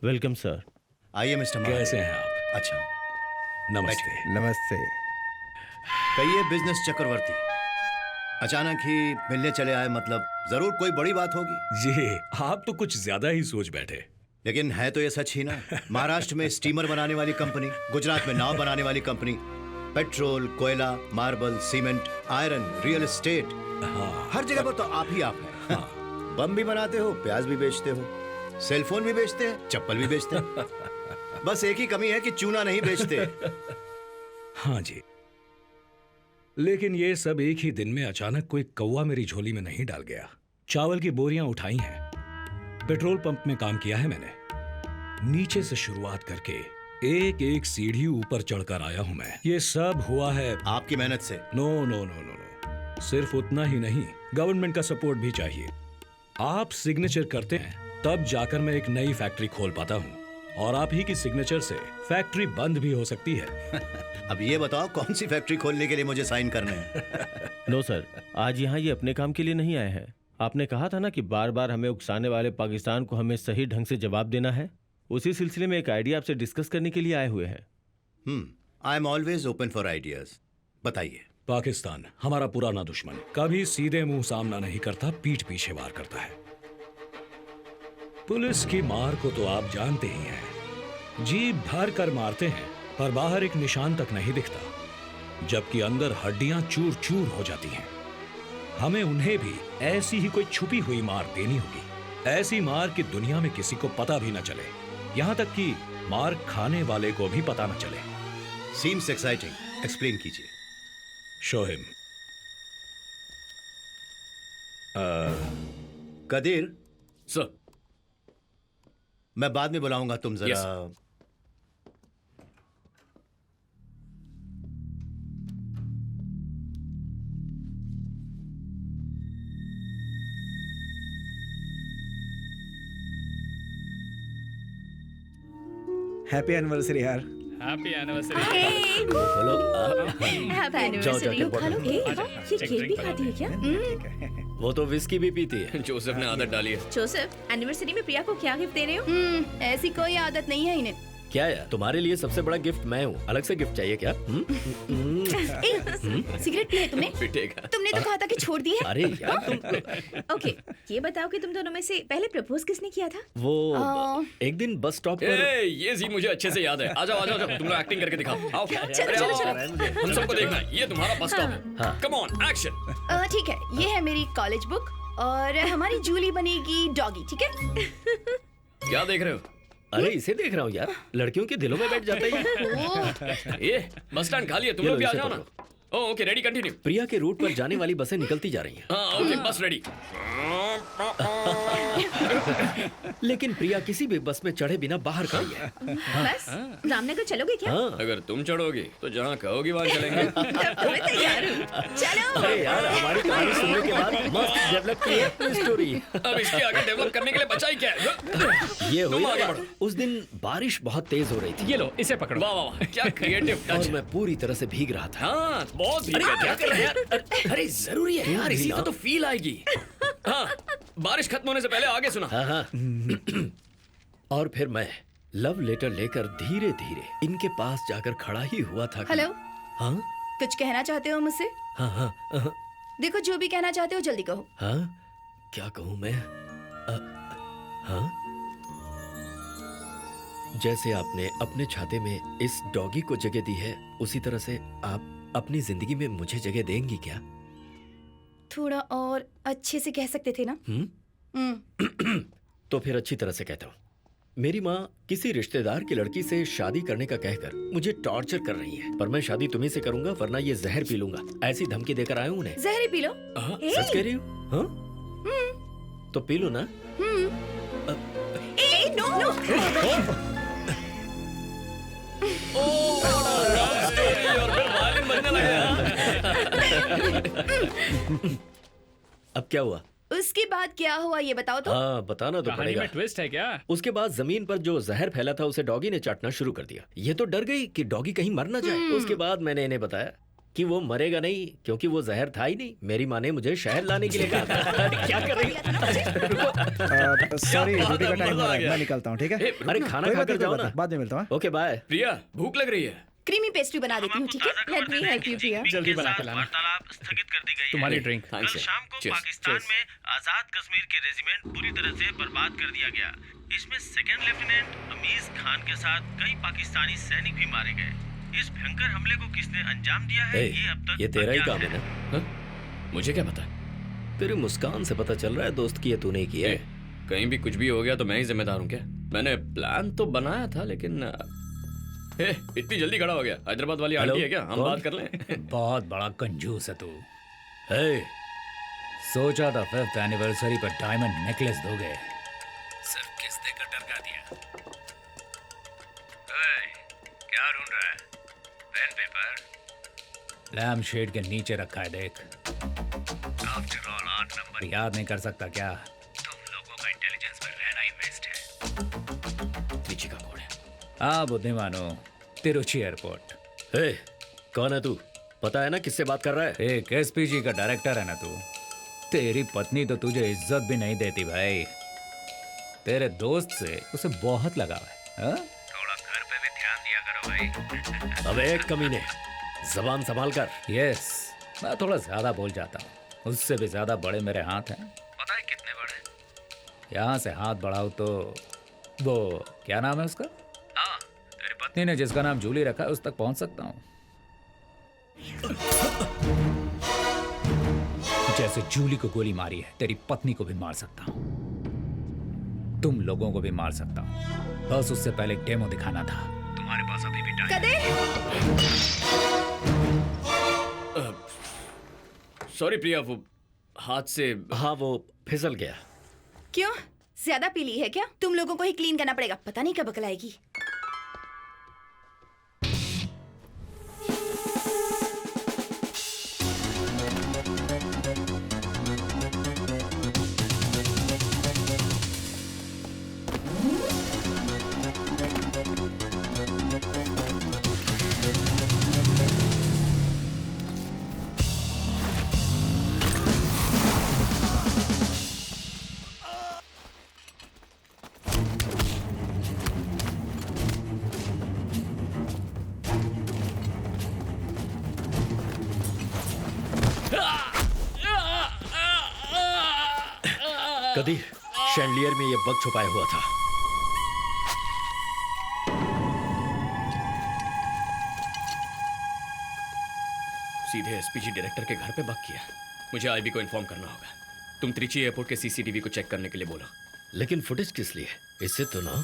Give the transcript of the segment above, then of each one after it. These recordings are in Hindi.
Welcome sir. आइए मिस्टर मान। कैसे हैं आप? अच्छा, नमस्ते। नमस्ते। कहिए बिजनेस चक्रवर्ती, अचानक ही मिलने चले आए, मतलब जरूर कोई बड़ी बात होगी। जी, आप तो कुछ ज्यादा ही सोच बैठे। लेकिन है तो ये सच ही ना। महाराष्ट्र में स्टीमर बनाने वाली कंपनी, गुजरात में नाव बनाने वाली कंपनी, पेट्रोल, कोयला, marble, cement, iron, real estate, हाँ, हर जगह पर तो आप ही आप हैं। हाँ। बम भी बनाते हो, प्याज भी बेचते हो, सेलफोन भी बेचते हैं, चप्पल भी बेचते हैं। बस एक ही कमी है कि चूना नहीं बेचते। हाँ जी, लेकिन ये सब एक ही दिन में अचानक कोई कौवा मेरी झोली में नहीं डाल गया। चावल की बोरियां उठाई हैं, पेट्रोल पंप में काम किया है मैंने, नीचे से शुरुआत करके एक एक सीढ़ी ऊपर चढ़कर आया हूं मैं। ये सब हुआ है आपकी मेहनत से। No no no no no, सिर्फ उतना ही नहीं, गवर्नमेंट का सपोर्ट भी चाहिए। आप सिग्नेचर करते हैं तब जाकर मैं एक नई फैक्ट्री खोल पाता हूँ, और आप ही की सिग्नेचर से फैक्ट्री बंद भी हो सकती है। अब ये बताओ कौन सी फैक्ट्री खोलने के लिए मुझे साइन करने हैं? नो सर, आज यहाँ ये अपने काम के लिए नहीं आए हैं। आपने कहा था ना कि बार बार हमें उकसाने वाले पाकिस्तान को हमें सही ढंग से जवाब देना है। उसी सिलसिले में एक आइडिया आपसे डिस्कस करने के लिए आए हुए हैं। I am always open for ideas. बताइए। पाकिस्तान हमारा पुराना दुश्मन, कभी सीधे मुंह सामना नहीं करता, पीठ पीछे वार करता है। पुलिस की मार को तो आप जानते ही हैं, जीभ भर कर मारते हैं पर बाहर एक निशान तक नहीं दिखता, जबकि अंदर हड्डियां चूर चूर हो जाती हैं। हमें उन्हें भी ऐसी ही कोई छुपी हुई मार देनी होगी, ऐसी मार कि दुनिया में किसी को पता भी न चले, यहां तक कि मार खाने वाले को भी पता न चले। सीम्स एक्साइटिंग, एक्सप्लेन कीजिए। Show him. कदीर, सर। मैं बाद में बुलाऊंगा, तुम जरा। Yes. हैप्पी एनिवर्सरी यार। Happy anniversary. Happy anniversary. खा लो केक। ये केक भी खाती है क्या? वो तो विस्की भी पीती है। जोसेफ ने आदत डाली है। जोसेफ, एनिवर्सरी में प्रिया को क्या गिफ्ट दे रहे हो? ऐसी कोई आदत नहीं है इन्हें। क्या यार, तुम्हारे लिए सबसे बड़ा गिफ्ट मैं हूँ, अलग से गिफ्ट चाहिए क्या? सिगरेट पी है तुमने? पिटेगा। तुमने तो कहा था कि छोड़ दी है। अरे यार तुम। ओके, ये बताओ कि तुम दोनों में से पहले प्रपोज किसने किया था? वो एक दिन बस स्टॉप पर। ये सीन मुझे अच्छे से याद है। आ जाओ आ जाओ, तुम लोग एक्टिंग करके दिखाओ। आओ, चलो, अरे चलो, आओ, चलो। हम सबको देखना है। ये तुम्हारा बस स्टॉप है। हाँ। Come on, action. ठीक है, ये है मेरी कॉलेज बुक और हमारी जूली बनेगी डॉगी, ठीक है? क्या देख रहे हो? अरे इसे देख रहा हूँ यार, लड़कियों के दिलों में बैठ जाता है। ये बस स्टैंड खाली है, तुम ये लोग भी लो, आ इसे जाओ ना। Okay, ready, continue. प्रिया के रूट पर जाने वाली बसें निकलती जा रही हैं। हाँ ओके, बस रेडी। लेकिन प्रिया किसी भी बस में चढ़े बिना बाहर खड़ी है। बस रामनगर चलोगे क्या? हाँ। अगर तुम चढ़ोगी तो जहाँ कहोगी वहाँ चलेंगे। मैं तैयार हूँ, चलो। अरे यार, हमारी कहानी सुनने के बाद मस्त डेवलप की है स्टोरी। अब इसके आगे डेवलप करने के लिए बचा ही क्या है? ये तुम आगे हुई बढ़ो। उस दिन बारिश बहुत तेज हो रही थी। ये लो, इसे पकड़ो। वाह वाह वाह, क्या क्रिएटिव टच। और मैं पूरी तरह से भीग रहा था। हाँ, बहुत भीग गए। क्या कर रहे हैं यार? अरे जरूरी है यार, इसी को तो फील आएगी। हाँ, बारिश खत्म होने से पहले आगे सुना। हाँ हाँ। और फिर मैं लव लेटर लेकर धीरे धीरे इनके पास जाकर खड़ा ही हुआ था। हेलो। हाँ कुछ कहना चाहते हो मुझसे? हाँ हाँ हाँ। देखो, जो भी कहना चाहते हो जल्दी कहो। हाँ, क्या कहूँ मैं? हाँ, जैसे आपने अपने छाते में इस डॉगी को जगह दी है, उसी तरह से आप अपनी जिंदगी में मुझे जगह देंगी क्या? थोड़ा और अच्छे से कह सकते थे ना? तो फिर अच्छी तरह से कहता हूँ। मेरी माँ किसी रिश्तेदार की लड़की से शादी करने का कहकर मुझे टॉर्चर कर रही है, पर मैं शादी तुम्ही से करूंगा वरना ये जहर पी लूंगा, ऐसी धमकी देकर आया हूँ उन्हें। जहर ही पी लो। सच कह रही हूँ? हाँ? तो पी लो ना। No no. अब क्या हुआ? उसके बाद क्या हुआ ये बताओ तो। हाँ, बताना तो कहानी पड़ेगा। में ट्विस्ट है क्या? उसके बाद जमीन पर जो जहर फैला था उसे डॉगी ने चाटना शुरू कर दिया। ये तो डर गई कि डॉगी कहीं मर ना जाए। उसके बाद मैंने इन्हें बताया कि वो मरेगा नहीं, क्योंकि वो जहर था ही नहीं। मेरी माँ ने मुझे शहर लाने के लिए कहा था। क्या कर रही है? सॉरी क्या बात ड्यूटी है, का टाइम मजा हो रहा आ है, गया। मैं निकलता हूँ, ठीक है? ए, अरे खाना कोई बात खाकर नहीं, जाओ कोई बात ना। नहीं, बाद में मिलता हूँ। Okay bye. प्रिया भूख लग रही है। क्रीमी पेस्ट्री बना देती हूँ, ठीक है? लेट मी हेल्प यू प्रिया। जल्दी बना के लाना। वार्तालाप स्थगित कर दी गई है। तुम्हारी ड्रिंक। कल शाम को पाकिस्तान में आजाद कश्मीर के रेजिमेंट पूरी तरह से बर्बाद कर दिया गया। इसमें सेकंड लेफ्टिनेंट अमीज खान के साथ कई पाकिस्तानी सैनिक भी मारे गए। इस भयंकर हमले को किसने अंजाम दिया है, ये अब तक ये तेरा ही अज्ञात काम है ना? हाँ? मुझे क्या पता? तेरी मुस्कान से पता चल रहा है दोस्त की ये तूने किया ए, है। कहीं भी कुछ भी हो गया तो मैं ही जिम्मेदार हूँ क्या? मैंने प्लान तो बनाया था लेकिन इतनी जल्दी खड़ा हो गया। हैदराबाद वाली हेलो, आंटी है क्या? हम कौन? बात कर लें। बहुत बड़ा कंजूस है तू। हे, सोचा था 5th एनिवर्सरी पर डायमंड नेकलेस दोगे, सिर्फ किस देकर डरका दिया। क्या ढूंढ रहा है? पेन पेपर लैम्प शेड के नीचे रखा है, देख। आफ्टर ऑल 8 नंबर याद नहीं कर सकता क्या? तुम लोगों का इंटेलिजेंस में रहना ही वेस्ट है। नीचे का कोड है। हाँ बुद्धिमानो, तिरुचि एयरपोर्ट। हे, कौन है तू? पता है ना किससे बात कर रहा है? एक एसपीजी का डायरेक्टर है ना तू। तेरी पत्नी तो तुझे इज्जत भी नहीं देती भाई। तेरे दोस्त से उसे बहुत लगाव है, हाँ? थोड़ा घर पे भी ध्यान दिया करो भाई। अबे एक कमीने, जबान संभाल कर। यस, मैं थोड़ा ज्यादा बोल जाता हूँ। उससे भी ज्यादा बड़े मेरे हाथ हैं। पता है कितने बड़े? यहाँ से हाथ बढ़ाओ तो वो क्या नाम है उसका? हाँ, तेरी पत्नी ने जिसका नाम जूली रखा है उस तक पहुंच सकता हूँ। जैसे जूली को गोली मारी है, तेरी पत्नी को भी मार सकता हूँ। तुम लोगों को भी मार सकता हूँ। बस उससे पहले एक डेमो दिखाना था। तुम्हारे पास अभी भी टाइम। सॉरी प्रिया, वो हाथ से। हाँ, वो फिसल गया। क्यों? ज्यादा पी ली है क्या? तुम लोगों को ही क्लीन करना पड़ेगा, पता नहीं कब अकल आएगी। कदीर, शैंडलियर में ये बग छुपाया हुआ था। सीधे एसपीजी डायरेक्टर के घर पे बग किया। मुझे आईबी को इन्फॉर्म करना होगा। तुम त्रिची एयरपोर्ट के सीसीटीवी को चेक करने के लिए बोलो। लेकिन फुटेज किस लिए? इससे तो ना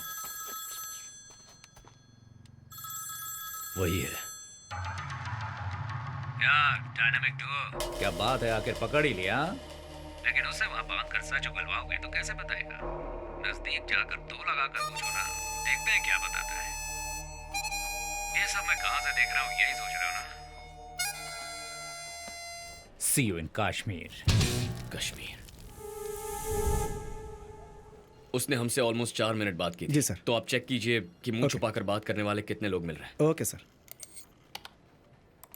वही है। यार डायनामिक डुओ, क्या बात है, आखिर पकड़ ही लिया। लेकिन उसे वहां बांध कर सच उगलवाओगे तो कैसे बताएगा? नजदीक जाकर दो लगाकर पूछो ना, देखते हैं क्या बताता है। ये सब मैं कहां से देख रहा हूं, यही सोच रहे हो ना? See you in Kashmir. Kashmir. उसने हमसे ऑलमोस्ट 4 मिनट बात की थी। जी सर। तो आप चेक कीजिए कि मुंह ओके। छुपाकर बात करने वाले कितने लोग मिल रहे हैं। Okay sir.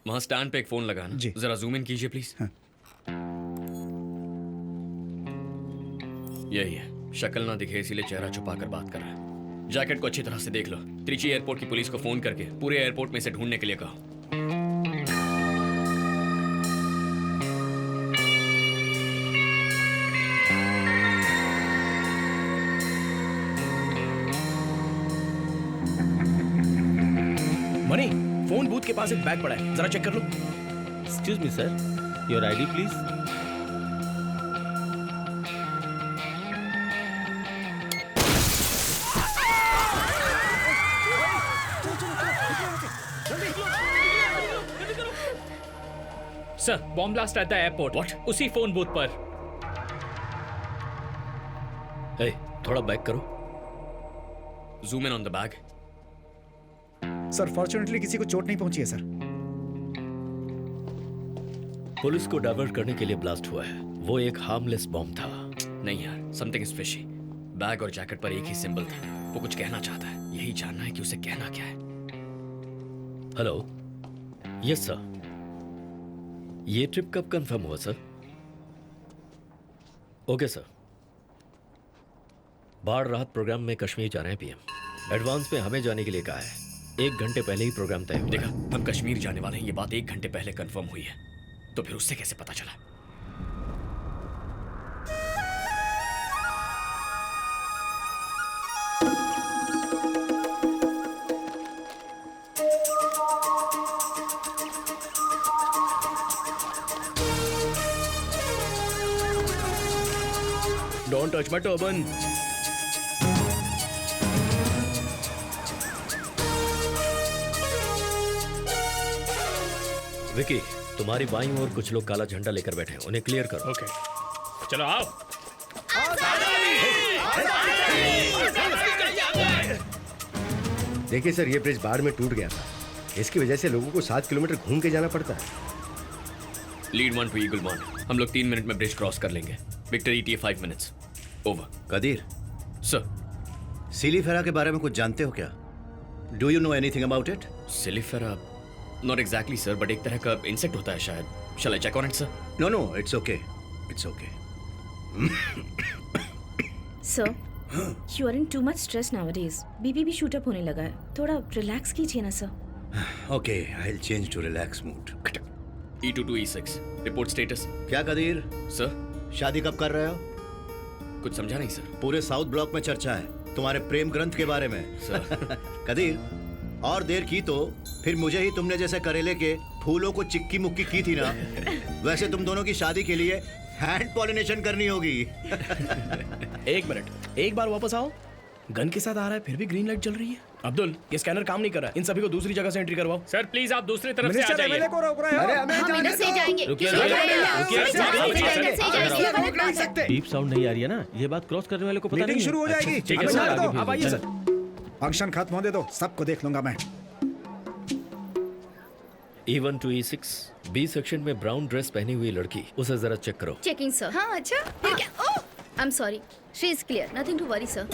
वहां स्टैंड पे एक फोन लगाना। जी। जरा जूम इन कीजिए प्लीज। हाँ। यही है, शक्ल ना दिखे इसीलिए चेहरा छुपाकर बात कर रहा है। जैकेट को अच्छी तरह से देख लो। त्रिची एयरपोर्ट की पुलिस को फोन करके पूरे एयरपोर्ट में से ढूंढने के लिए कहो। मनी, फोन बूथ के पास एक बैग पड़ा है, जरा चेक कर लो। Excuse me sir, your ID please. Sir, bomb blast at the airport. What? उसी फोन बूथ पर। हे, थोड़ा बैक करो। Zoom in on the bag. Sir fortunately किसी को चोट नहीं पहुंची है सर। पुलिस को डाइवर्ट करने के लिए ब्लास्ट हुआ है। वो एक हार्मलेस बॉम्ब था। नहीं यार, समथिंग इज फिशी। बैग और जैकेट पर एक ही सिंबल था। वो कुछ कहना चाहता है, यही जानना है कि उसे कहना क्या है। Hello, yes sir. ये ट्रिप कब कंफर्म हुआ सर? ओके सर, बाढ़ राहत प्रोग्राम में कश्मीर जा रहे हैं पीएम। एडवांस में हमें जाने के लिए कहा है। 1 घंटे पहले ही प्रोग्राम तय हुआ। देखा, हम कश्मीर जाने वाले हैं, ये बात 1 घंटे पहले कंफर्म हुई है, तो फिर उससे कैसे पता चला? Don't touch my turban. Vicky, तुम्हारी बाईं ओर कुछ लोग काला झंडा लेकर बैठे हैं, उन्हें क्लियर करो। ओके, चलो आओ। देखिए सर, ये ब्रिज बाढ़ में टूट गया था। इसकी वजह से लोगों को 7 किलोमीटर घूम के जाना पड़ता है। लीड 1 टू ईगल 1, हम लोग 3 मिनट में ब्रिज क्रॉस कर लेंगे। Victor ETA 5 minutes. Over. Qadir sir. सिलीफेरा के बारे में कुछ जानते हो क्या? Do you know anything about it? सिलीफेरा नॉट एग्जैक्टली सर, बट एक तरह का इंसेक्ट होता है शायद। Shall I check on it sir? No no, it's okay, it's okay. Sir, you are in too much stress nowadays. BP भी शूट अप होने लगा है, थोड़ा रिलैक्स कीजिए ना सर। Okay, I will change to relax mood. E22 E6 report status. क्या कदीर सर? शादी कब कर रहे हो? कुछ समझा नहीं सर। पूरे साउथ ब्लॉक में चर्चा है तुम्हारे प्रेम ग्रंथ के बारे में सर। कदीर, और देर की तो फिर मुझे ही तुमने जैसे करेले के फूलों को चिक्की मुक्की की थी ना, वैसे तुम दोनों की शादी के लिए हैंड पॉलिनेशन करनी होगी। 1 मिनट, एक बार वापस आओ। गन के साथ आ रहा है, फिर भी ग्रीन लाइट जल रही है। अब्दुल, ये स्कैनर काम नहीं कर रहा। इन सभी को दूसरी जगह से एंट्री करवाओ। सर प्लीज आप दूसरी तरफ से आ जाइए। मिनिस्टर को रोक रहे हो। हम इधर से जाएंगे। डीप साउंड नहीं आ रही है ना, ये बात क्रॉस करने वाले को पता नहीं मीटिंग है। शुरू हो जाएगी। ठीक है अब सर, जाने आगे दो। भेज अब आइए दीजिए। सर, फंक्शन खत्म होने दो, सबको देख लूंगा मैं। E1 to E6 B section में ब्राउन ड्रेस पहनी हुई लड़की, उसे जरा चेक करो। Checking sir. हाँ अच्छा, फिर क्या? Oh, I am sorry, she is clear, nothing to worry sir.